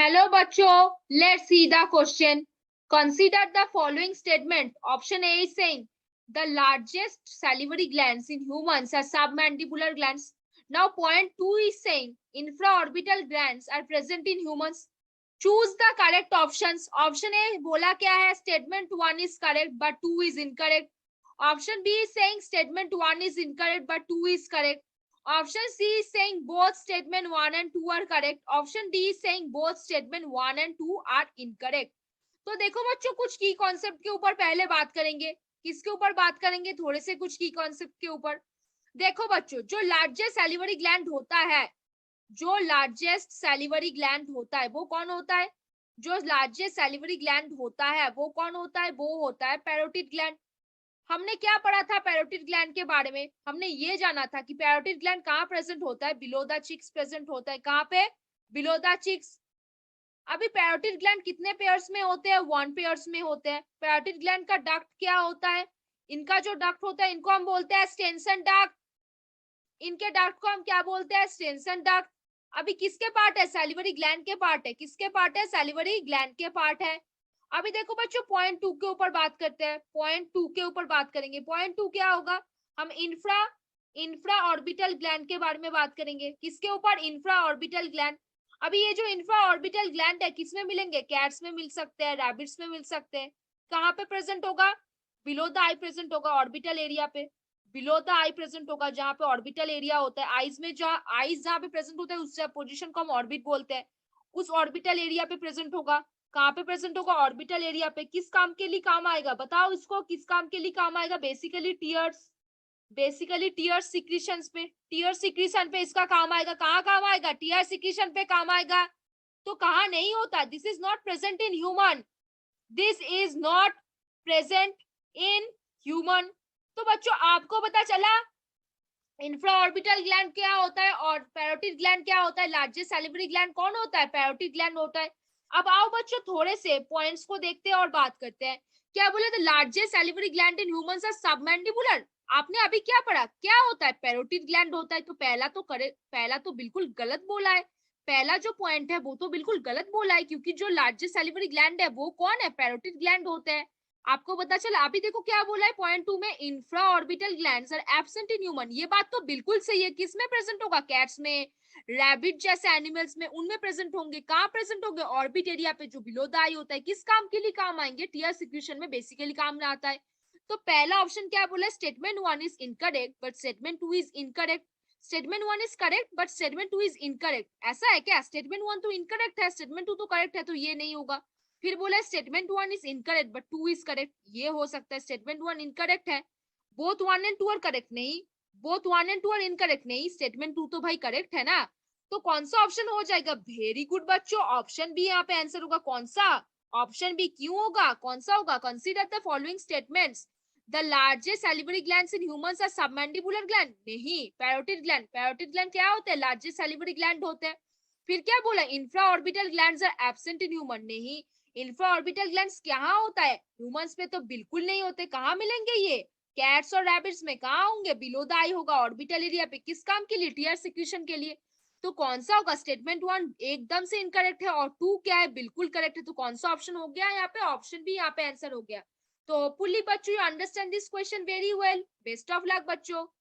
Hello बच्चों, let's see the question. Consider the following statement. Option A is saying the largest salivary glands in humans are submandibular glands. Now point 2 is saying infraorbital glands are present in humans. Choose the correct options. Option A बोला क्या है, statement 1 is correct but 2 is incorrect. Option B is saying statement 1 is incorrect but 2 is correct. Option C is saying both statement 1 and 2 are correct. Option D is saying both statement 1 and 2 are incorrect. तो देखो बच्चों, कुछ की concept के ऊपर पहले बात करेंगे. किसके ऊपर बात करेंगे? थोड़े से कुछ की कॉन्सेप्ट के ऊपर. देखो बच्चों, जो लार्जेस्ट सैलिवरी ग्लैंड होता है, जो लार्जेस्ट सैलिवरी ग्लैंड होता है वो कौन होता है? जो लार्जेस्ट सैलिवरी ग्लैंड होता है वो कौन होता है? वो होता है पैरोटिड ग्लैंड. हमने क्या पढ़ा था पैरोटिड ग्लैंड के बारे में? हमने ये जाना था कि पैरोटिड ग्लैंड कहाँ प्रेजेंट होता है? बिलो द चिक्स प्रेजेंट होता है. कहाँ पे? Below the cheeks. अभी पैरोटिड ग्लैंड कितने पेयर्स में होते हैं? 1 पेयर्स में होते हैं. पैरोटिड ग्लैंड का डक्ट क्या होता है? इनका जो डक्ट होता है इनको हम बोलते हैं स्टेंसन डक्ट. इनके डक्ट को हम क्या बोलते हैं? Stensen duct. अभी किसके पार्ट है? सैलिवरी ग्लैंड के पार्ट है. किसके पार्ट है? सैलिवरी ग्लैंड के पार्ट है. अभी देखो बच्चों, पॉइंट 2 के ऊपर बात करते हैं. पॉइंट 2 के ऊपर बात करेंगे. पॉइंट 2 क्या होगा? हम इंफ्रा ऑर्बिटल ग्लैंड के बारे में बात करेंगे. किसके ऊपर? Infra orbital gland. अभी ये जो इंफ्रा ऑर्बिटल ग्लैंड है किसमें मिलेंगे? कैट्स में मिल सकते हैं, रैबिट्स में मिल सकते हैं. कहाँ पे प्रेजेंट होगा? बिलो द आई प्रेजेंट होगा, ऑर्बिटल एरिया पे. बिलो द आई प्रेजेंट होगा, जहाँ पे ऑर्बिटल एरिया होता है. आईज में जहाँ पे प्रेजेंट होता है उस पोजीशन को हम ऑर्बिट बोलते हैं. उस ऑर्बिटल एरिया पे प्रेजेंट होगा. कहाँ पे प्रेजेंट होगा? ऑर्बिटल एरिया पे. किस काम के लिए काम आएगा? बताओ इसको, किस काम के लिए काम आएगा? बेसिकली टीयर सिक्रीशन पे. टीयर सिक्रीशन पे इसका काम आएगा. कहाँ काम आएगा? टीयर सिक्रीशन पे काम आएगा. तो कहाँ नहीं होता? This is not present in human. This is not present in human. तो बच्चों आपको पता चला इंफ्रा ऑर्बिटल ग्लैंड क्या होता है और पैरोटिड ग्लैंड क्या होता है. लार्जेस्ट सैलिवरी ग्लैंड कौन होता है? पैरोटिड ग्लैंड होता है. अब आओ बच्चों, थोड़े से पॉइंट्स को देखते हैं और बात करते हैं. क्या बोले? The largest salivary gland in humans are submandibular. आपने अभी क्या पढ़ा? क्या होता है? पैरोटिड ग्लैंड होता है. तो पहला तो बिल्कुल गलत बोला है. पहला जो पॉइंट है वो तो बिल्कुल गलत बोला है, क्योंकि जो लार्जेस्ट सैलिवरी ग्लैंड है वो कौन है? पैरोटिड ग्लैंड होते हैं. आपको पता चला? अभी देखो क्या बोला है पॉइंट 2 में, infra orbital glands are absent in human. ये बात तो बिल्कुल सही है. किसमें प्रेजेंट होगा? कैट्स में, रैबिट जैसे एनिमल्स में, उनमें प्रेजेंट होंगे. कहाँ प्रेजेंट होंगे? ऑर्बिट एरिया पे, जो बिलो द आई होता है. किस काम के लिए काम आएंगे? टीयर सिक्रीशन में बेसिकली काम में आता है. तो पहला ऑप्शन क्या बोला? Statement 1 is incorrect but statement 2 is incorrect. Statement 1 is correct but statement 2 is incorrect. ऐसा है क्या? स्टेटमेंट 1 तो इनकरेक्ट है, स्टेटमेंट 2 तो करेक्ट है, तो ये नहीं होगा. फिर बोला statement 1 is incorrect but 2 is correct. ये हो सकता है स्टेटमेंट 1 इनकरेक्ट है. Both 1 and 2 are correct. नहीं, बोथ 1 एंड 2 आर इनकरेक्ट. नहीं, स्टेटमेंट 2 तो भाई करेक्ट है ना. तो कौन सा ऑप्शन हो जाएगा? वेरी गुड बच्चों, ऑप्शन बी यहाँ पे आंसर होगा. कौन सा? Option B. क्यों होगा? कौन सा होगा? Consider the following statements. The largest salivary glands in humans are submandibular gland. नहीं, पैरोटिड ग्लैंड. पैरोटिड ग्लैंड क्या होते हैं? लार्जेस्ट सैलिवरी ग्लैंड होते हैं. फिर क्या बोला? Infra orbital glands are absent in human. नहीं, इंफ्रा ऑर्बिटल ग्लैंड्स कहाँ होता है? ह्यूमंस में तो बिल्कुल नहीं होते. कहाँ मिलेंगे ये? कैट्स और रैबिट्स में. कहाँ होंगे? बिलो द आई होगा, ऑर्बिटल एरिया पे. किस काम के लिए? टीयर सिक्रीशन के लिए. तो कौन सा होगा? स्टेटमेंट 1 एकदम से इनकरेक्ट है और 2 क्या है? बिल्कुल करेक्ट है. तो कौन सा ऑप्शन हो गया यहाँ पे? ऑप्शन बी यहाँ पे आंसर हो गया. तो पुली बच्चों, you understand this question very well. Best of luck बच्चों.